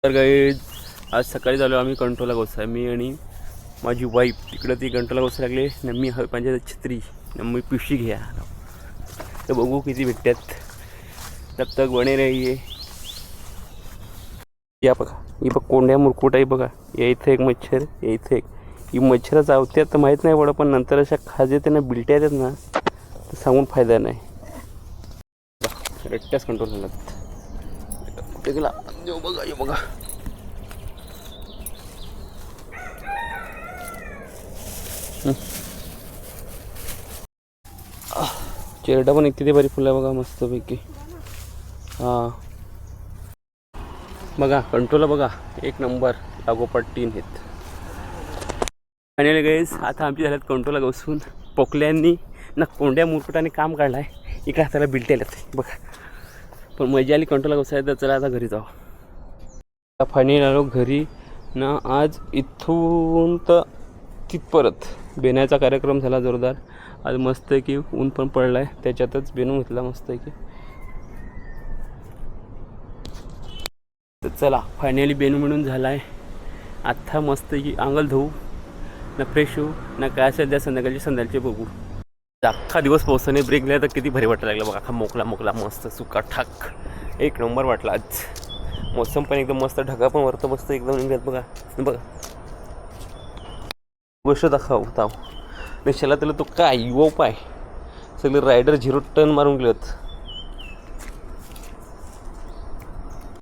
तर गाईज आज सकाळी झालो आम्ही कंट्रोला गोसाय, मी आणि माझी वाईफ तिकडं ती कंट्रोला गोसाय लागले न मी माझ्या छत्री न मी पिशवी घ्या तर बघू किती भेटतात. तब तक बने रहिए. या बघा ही बघ कोंड्या मुरकुट आहे बघा. या इथं एक मच्छर, या इथं एक. ही मच्छर चावत्यात तर माहीत नाही पडत, पण नंतर अशा खाजे त्यांना बिलट्या येतात ना तर सांगून फायदा नाही. रट्ट्याच कंट्रोल झाला कुठे गेला देव बघा. हे बघा चेरडा पण इतकी भारी फुलं बघा मस्तपैकी. हां बघा कंट्रोल बघा एक नंबर लागोपाठ 3 आहेत. आणि गाईस आता आमची झाल्यात कंट्रोला गवसून पोकल्यांनी ना कोंड्या मुरकुटाने काम काढलं आहे. इकडे हाताला बिलट्यालात बघा, पण मजा आली कंट्रोला गवसाय. तर चला आता घरी जाऊ. फायनली आलो घरी ना. आज इथून तर तिथपर्यंत बेण्याचा कार्यक्रम झाला जोरदार. आज मस्त आहे की ऊन पण पडला आहे, त्याच्यातच बेनू घेतला मस्त आहे की. तर चला फायनली बेनू मिळून झाला आहे. आत्ता मस्त की अंगल धुवू ना, फ्रेश होऊ ना, काय असेल त्या संध्याकाळचे बघू. अख्खा दिवस पावसाने ब्रेक दिला तर किती भारी वाटायला लागलं बघा. अख्खा मोकला मस्त सुका ठाक एक नंबर वाटला आज. मोसम पण एकदम मस्त, ढगा पण वरतं मस्त एकदम निघत बघा. गोष्ट दाखवता निशाला त्याला तो काय युवा पाय सगळे रायडर 0 टर्न मारून गेलेत.